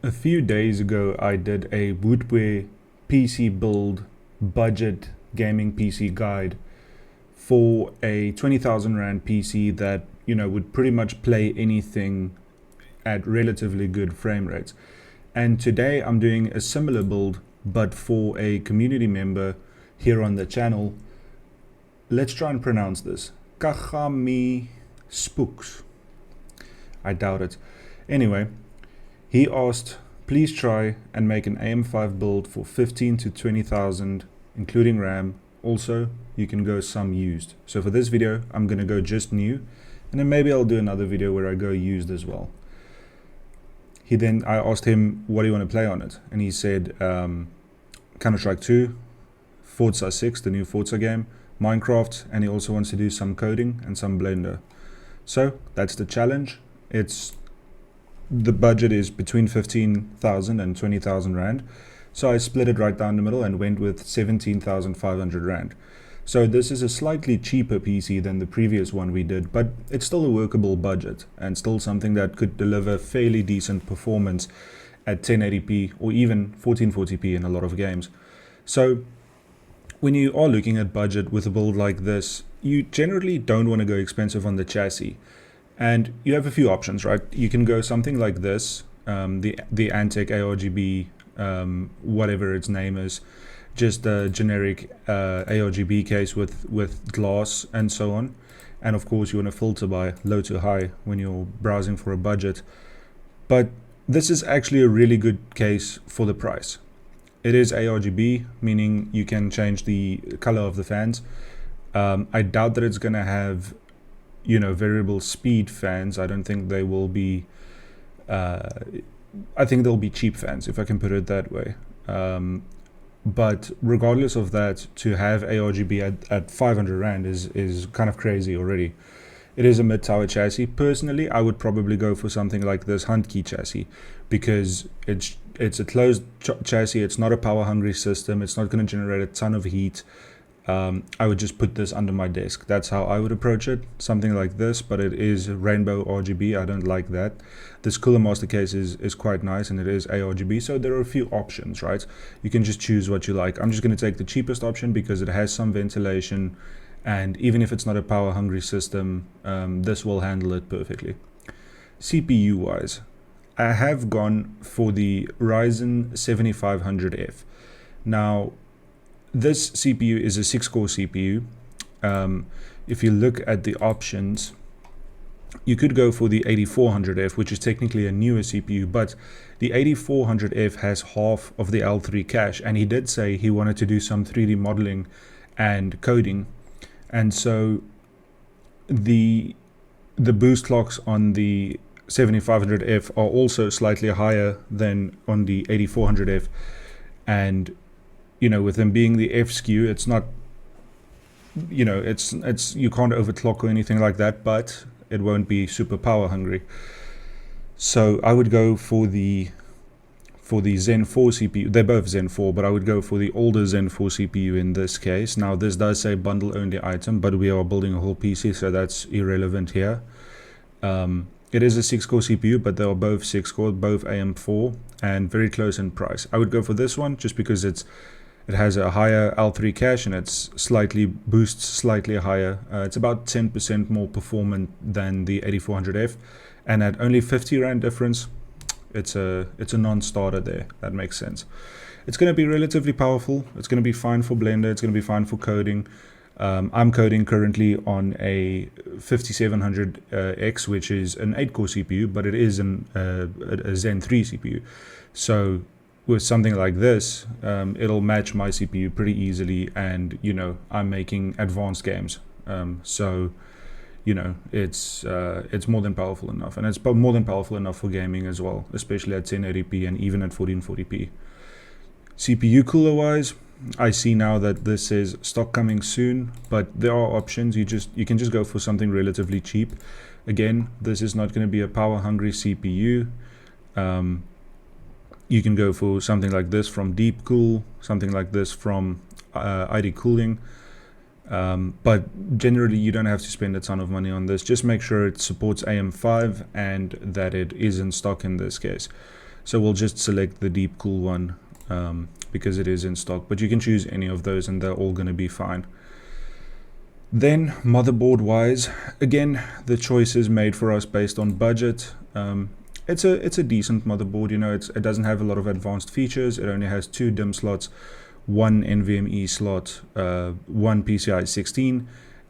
A few days ago, I did a Wootware PC build budget gaming PC guide for a 20,000 Rand PC that, would pretty much play anything at relatively good frame rates. And today I'm doing a similar build, but for a community member here on the channel. Let's try and pronounce this. Kagami Spooks. I doubt it. Anyway, he asked, please try and make an AM5 build for 15 to 20,000, including RAM. Also, you can go some used. So for this video, I'm going to go just new, and then maybe I'll do another video where I go used as well. I asked him, what do you want to play on it? And he said, Counter-Strike 2, Forza 6, the new Forza game, Minecraft, and he also wants to do some coding and some Blender. So that's the challenge. The budget is between 15,000 and 20,000 Rand. So I split it right down the middle and went with 17,500 Rand. So this is a slightly cheaper PC than the previous one we did, but it's still a workable budget and still something that could deliver fairly decent performance at 1080p or even 1440p in a lot of games. So when you are looking at budget with a build like this, you generally don't want to go expensive on the chassis. And you have a few options, right? You can go something like this, the Antec ARGB, whatever its name is, just a generic ARGB case with glass and so on. And of course you want to filter by low to high when you're browsing for a budget. But this is actually a really good case for the price. It is ARGB, meaning you can change the color of the fans. I doubt that it's going to have variable speed fans. I don't think they will be I think they'll be cheap fans, if I can put it that way. But regardless of that, to have ARGB at 500 Rand is kind of crazy already. It is a mid-tower chassis. Personally, I would probably go for something like this Hunt-Key chassis, because it's a closed chassis. It's not a power-hungry system. It's not going to generate a ton of heat. I would just put this under my desk. That's how I would approach it. Something like this, but it is rainbow RGB. I don't like that. This Cooler Master case is quite nice, and it is ARGB, so there are a few options, right? You can just choose what you like. I'm just going to take the cheapest option because it has some ventilation, and even if it's not a power hungry system, this will handle it perfectly. CPU wise, I have gone for the Ryzen 7500F. Now, this CPU is a 6-core CPU. If you look at the options, you could go for the 8400F, which is technically a newer CPU, but the 8400F has half of the L3 cache, and he did say he wanted to do some 3D modeling and coding, and so the boost clocks on the 7500F are also slightly higher than on the 8400F, and with them being the F SKU, it's not, it's you can't overclock or anything like that, but it won't be super power hungry. So I would go for the Zen 4 CPU. They're both Zen 4, but I would go for the older Zen 4 CPU in this case. Now this does say bundle only item, but we are building a whole PC, so that's irrelevant here. It is a 6-core CPU, but they are both 6-core, both AM4, and very close in price. I would go for this one just because it has a higher L3 cache, and it's boosts slightly higher. It's about 10% more performant than the 8400F, and at only 50 Rand difference, it's a non-starter there. That makes sense. It's going to be relatively powerful. It's going to be fine for Blender. It's going to be fine for coding. I'm coding currently on a 5700X, which is an 8-core CPU, but it is a Zen 3 CPU. So with something like this, it'll match my CPU pretty easily, and I'm making advanced games, so it's more than powerful enough, and it's more than powerful enough for gaming as well, especially at 1080p and even at 1440p. CPU cooler wise, I see now that this says stock coming soon, but there are options. You can just go for something relatively cheap. Again, this is not going to be a power hungry CPU. You can go for something like this from Deepcool, something like this from ID Cooling. But generally you don't have to spend a ton of money on this. Just make sure it supports AM5 and that it is in stock in this case. So we'll just select the deep cool one because it is in stock, but you can choose any of those and they're all going to be fine. Then motherboard wise, again, the choice is made for us based on budget. It's a decent motherboard, you know, it doesn't have a lot of advanced features. It only has 2 DIMM slots, 1 NVMe slot, 1 PCI 16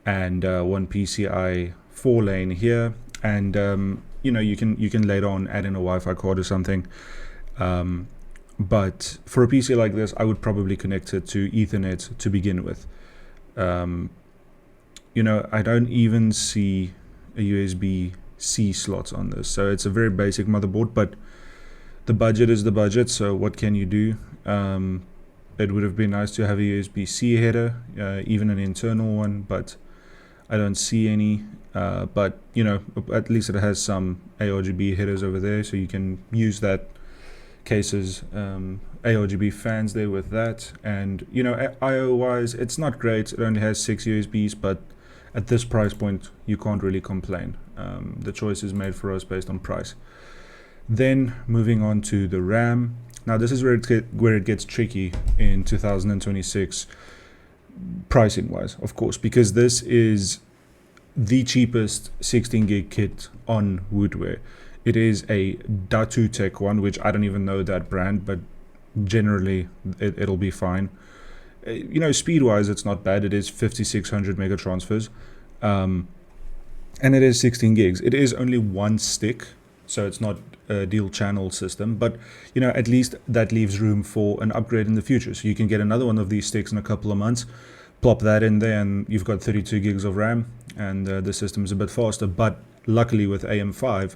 and 1 PCI 4 lane here, and you know, you can later on add in a Wi-Fi card or something. But for a PC like this, I would probably connect it to Ethernet to begin with. You know, I don't even see a USB-C slot on this, so it's a very basic motherboard, but the budget is the budget, so what can you do? It would have been nice to have a USB-C header, even an internal one, but I don't see any. But you know, at least it has some ARGB headers over there, so you can use that cases ARGB fans there with that. And you know, IO wise, it's not great. It only has 6 USBs, but at this price point you can't really complain. The choice is made for us based on price. Then moving on to the RAM. Now this is where it gets tricky in 2026 pricing wise, of course, because this is the cheapest 16 gig kit on Wootware. It is a Datutech one, which I don't even know that brand, but generally it'll be fine. You know, speed wise it's not bad. It is 5600 mega transfers, and it is 16 gigs. It is only one stick, so it's not a dual channel system, but you know, at least that leaves room for an upgrade in the future. So you can get another one of these sticks in a couple of months, plop that in there, and you've got 32 gigs of RAM, and the system is a bit faster. But luckily with AM5,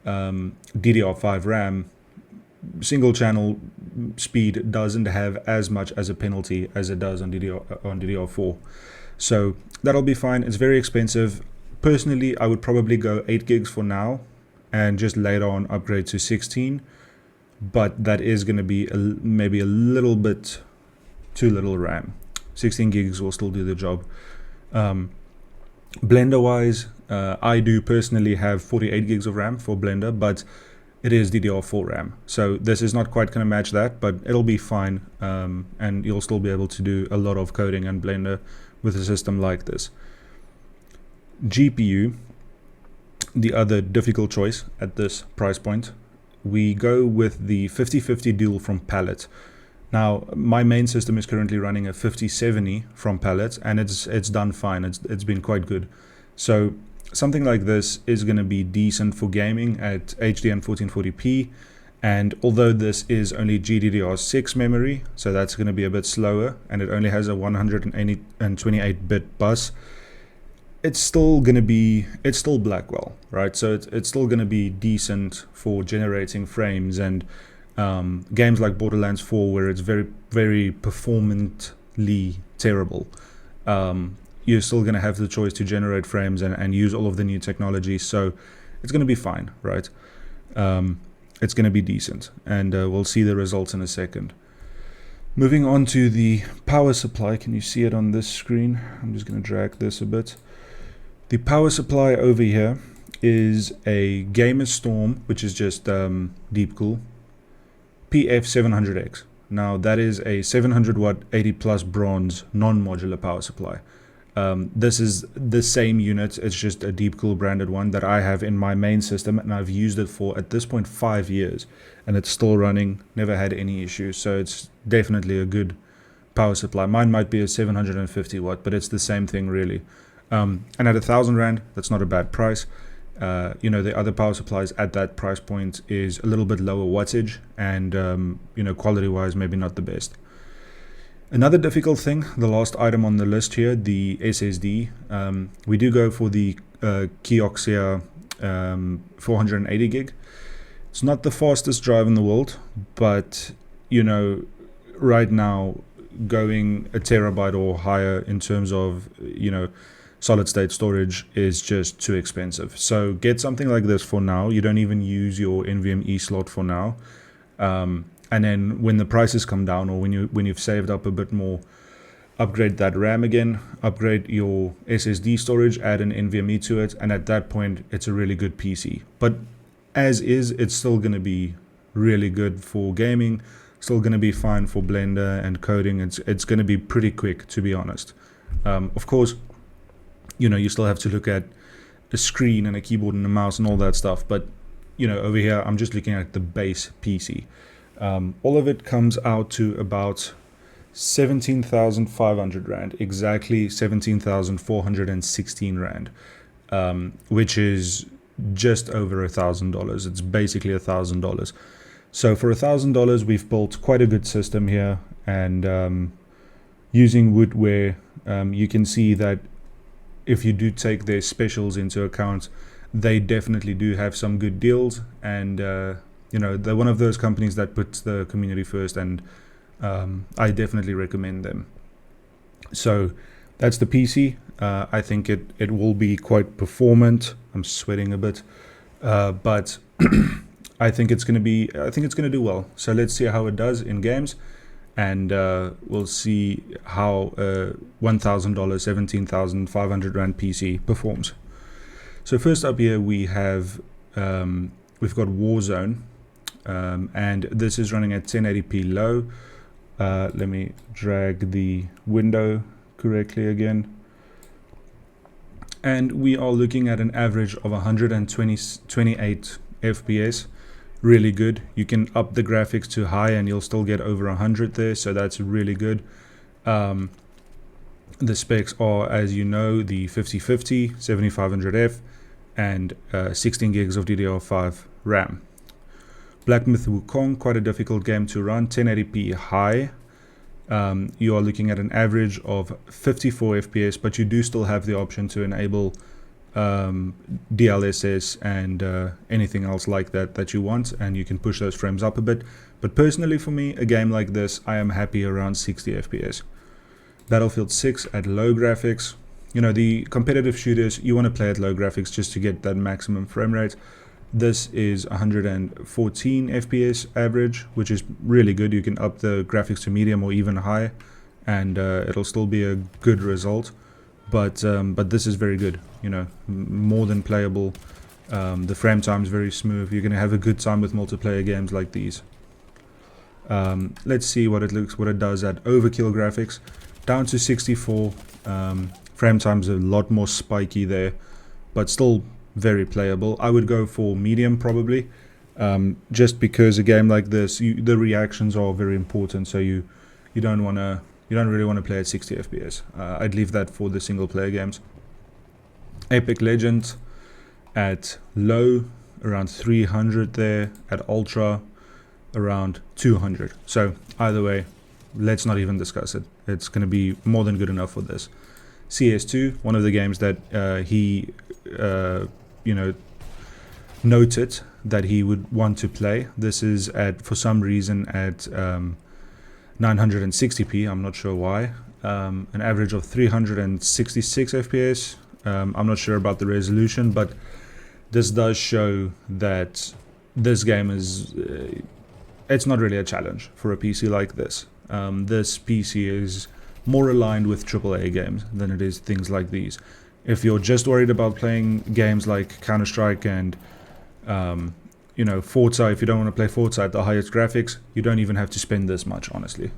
DDR5 RAM, single channel speed doesn't have as much as a penalty as it does on DDR4. So that'll be fine. It's very expensive. Personally, I would probably go 8 gigs for now and just later on upgrade to 16, but that is going to be maybe a little bit too little RAM. 16 gigs will still do the job. Blender wise, I do personally have 48 gigs of RAM for Blender, but it is DDR4 RAM, so this is not quite going to match that, but it'll be fine, and you'll still be able to do a lot of coding and Blender with a system like this. GPU, the other difficult choice at this price point. We go with the 5050 dual from Palette. Now my main system is currently running a 5070 from Palette, and it's done fine. It's been quite good. So something like this is going to be decent for gaming at HD and 1440p, and although this is only GDDR6 memory, so that's going to be a bit slower, and it only has a 128-bit bus, it's still Blackwell, right? So it's still going to be decent for generating frames, and games like Borderlands 4, where it's very, very performantly terrible, you're still going to have the choice to generate frames and use all of the new technology, so it's going to be fine, right? It's going to be decent, and we'll see the results in a second. Moving on to the power supply. Can you see it on this screen? I'm just going to drag this a bit. The power supply over here is a Gamer Storm, which is just deep cool, PF700X. Now that is a 700 watt 80 plus bronze non-modular power supply. This is the same unit, it's just a deep cool branded one that I have in my main system, and I've used it for at this point 5 years, and it's still running, never had any issues, so it's definitely a good power supply. Mine might be a 750 watt, but it's the same thing really. And at R1,000, that's not a bad price. You know, the other power supplies at that price point is a little bit lower wattage, and you know, quality wise maybe not the best. Another difficult thing, the last item on the list here, the SSD. We do go for the Corsair 480 gig. It's not the fastest drive in the world, but you know, right now going a terabyte or higher in terms of, you know, solid state storage is just too expensive. So get something like this for now. You don't even use your NVMe slot for now. And then when the prices come down, or when you've saved up a bit more, upgrade that RAM again, upgrade your SSD storage, add an NVMe to it, and at that point it's a really good PC. But as is, it's still going to be really good for gaming. Still going to be fine for Blender and coding. It's going to be pretty quick, to be honest. Of course, you know, you still have to look at a screen and a keyboard and a mouse and all that stuff. But, you know, over here, I'm just looking at the base PC. All of it comes out to about 17,500 Rand, exactly 17,416 Rand, which is just over $1,000. It's basically $1,000. So for $1,000, we've built quite a good system here, and using Wootware, you can see that if you do take their specials into account, they definitely do have some good deals, and you know, they're one of those companies that puts the community first, and I definitely recommend them. So that's the PC. I think it will be quite performant. I'm sweating a bit, but I think it's going to do well. So let's see how it does in games, and we'll see how $1,000, 17,500 Rand PC performs. So first up here we have we've got Warzone, and this is running at 1080p low. Let me drag the window correctly again. And we are looking at an average of 128 FPS. Really good. You can up the graphics to high and you'll still get over 100 there, so that's really good. The specs are, as you know, the 5050, 7500F, and 16 gigs of DDR5 RAM. Black Myth Wukong, quite a difficult game to run, 1080p high. You are looking at an average of 54 FPS, but you do still have the option to enable DLSS and anything else like that you want, and you can push those frames up a bit. But personally for me, a game like this, I am happy around 60 FPS. Battlefield 6 at low graphics. You know, the competitive shooters, you want to play at low graphics just to get that maximum frame rate. This is 114 FPS average, which is really good. You can up the graphics to medium or even high, and it'll still be a good result. But this is very good. You know, more than playable. The frame time is very smooth. You're gonna have a good time with multiplayer games like these. Let's see what it does at overkill graphics. Down to 64. Frame time's a lot more spiky there, but still very playable. I would go for medium probably, just because a game like this, the reactions are very important. So you don't really want to play at 60 FPS. I'd leave that for the single player games. Apex Legends at low around 300 there, at ultra around 200. So either way, let's not even discuss it. It's going to be more than good enough for this. CS2, one of the games that he you know, noted that he would want to play. This is at, for some reason, at 960p. I'm not sure why. An average of 366 FPS. I'm not sure about the resolution, but this does show that this game is it's not really a challenge for a PC like this. This PC is more aligned with AAA games than it is things like these. If you're just worried about playing games like Counter-Strike and you know, Forza, if you don't want to play Forza at the highest graphics, you don't even have to spend this much, honestly.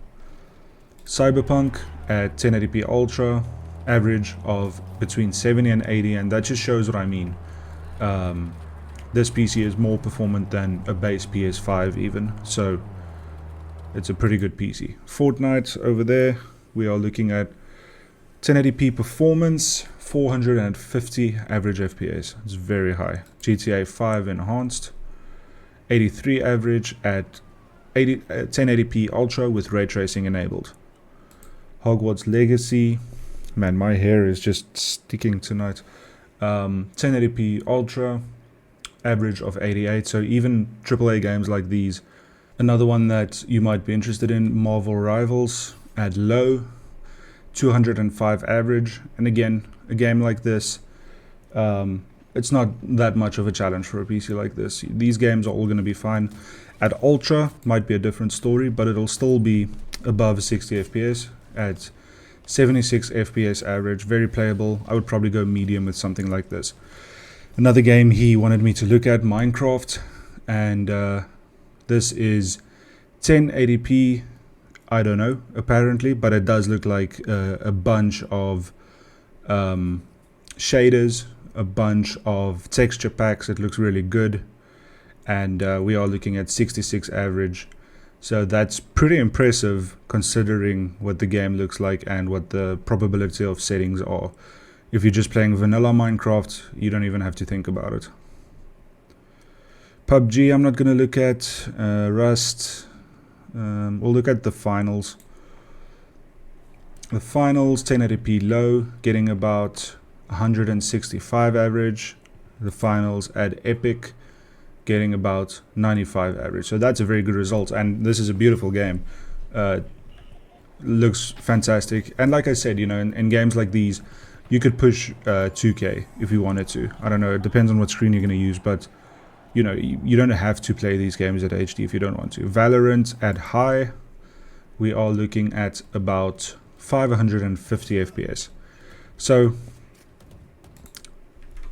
Cyberpunk at 1080p Ultra, average of between 70 and 80, and that just shows what I mean. This PC is more performant than a base PS5 even, so it's a pretty good PC. Fortnite over there, we are looking at 1080p performance, 450 average FPS. It's very high. GTA 5 enhanced, 83 average at 1080p Ultra with ray tracing enabled. Hogwarts Legacy, man, my hair is just sticking tonight. 1080p Ultra, average of 88. So even AAA games like these. Another one that you might be interested in, Marvel Rivals at low, 205 average. And again, a game like this, it's not that much of a challenge for a PC like this. These games are all going to be fine. At Ultra, might be a different story, but it'll still be above 60 FPS at 76 FPS average. Very playable. I would probably go medium with something like this. Another game he wanted me to look at, Minecraft, and This is 1080p. I don't know, apparently, but it does look like a bunch of shaders, a bunch of texture packs. It looks really good, and we are looking at 66 average, so that's pretty impressive considering what the game looks like and what the probability of settings are. If you're just playing vanilla Minecraft, you don't even have to think about it. PUBG I'm not going to look at. Rust, we'll look at the finals. The finals, 1080p low, getting about 165 average. The finals at Epic, getting about 95 average. So that's a very good result, and this is a beautiful game. Looks fantastic, and like I said, you know, in games like these, you could push 2K if you wanted to. I don't know, it depends on what screen you're going to use, but you know, you don't have to play these games at HD if you don't want to. Valorant at high, we are looking at about 550 FPS. So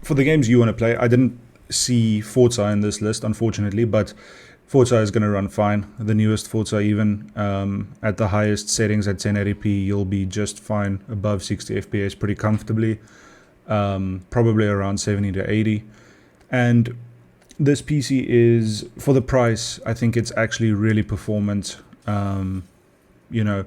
for the games you want to play, I didn't see Forza in this list, unfortunately, but Forza is going to run fine. The newest Forza, even at the highest settings at 1080p, you'll be just fine above 60 FPS pretty comfortably, probably around 70 to 80. And this PC is, for the price, I think it's actually really performant. You know,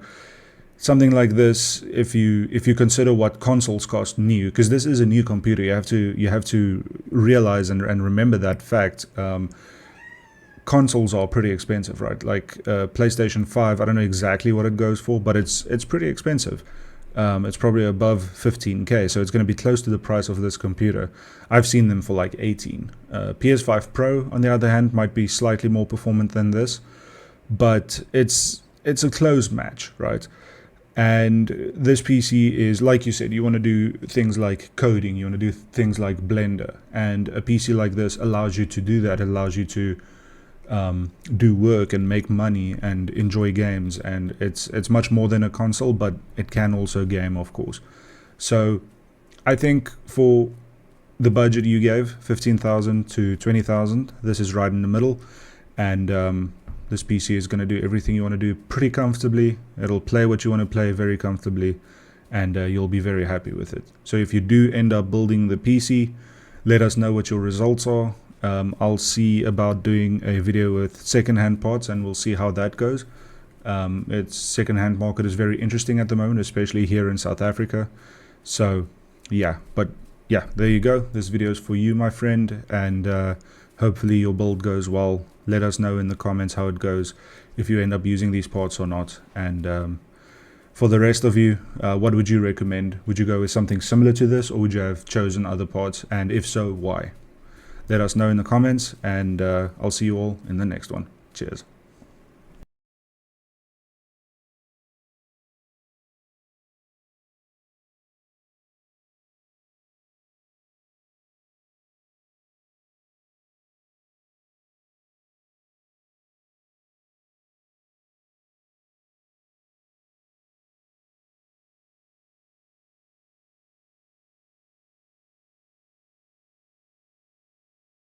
something like this, if you consider what consoles cost new, because this is a new computer, you have to realize and remember that fact. Consoles are pretty expensive, right? Like PlayStation 5, I don't know exactly what it goes for, but it's pretty expensive. It's probably above 15k, so it's going to be close to the price of this computer. I've seen them for like 18. PS5 Pro, on the other hand, might be slightly more performant than this, but it's a close match, right? And this PC is, like you said, you want to do things like coding, you want to do things like Blender, and a PC like this allows you to do that. It allows you to do work and make money and enjoy games, and it's much more than a console, but it can also game, of course. So I think for the budget you gave, 15,000 to 20,000, this is right in the middle, and this PC is going to do everything you want to do pretty comfortably. It'll play what you want to play very comfortably, and you'll be very happy with it. So if you do end up building the PC, let us know what your results are. I'll see about doing a video with second-hand parts, and we'll see how that goes. Its second-hand market is very interesting at the moment, especially here in South Africa. So yeah, but yeah, there you go. This video is for you, my friend, and hopefully your build goes well. Let us know in the comments how it goes, if you end up using these parts or not. And for the rest of you, what would you recommend? Would you go with something similar to this, or would you have chosen other parts? And if so, why? Let us know in the comments, and I'll see you all in the next one. Cheers.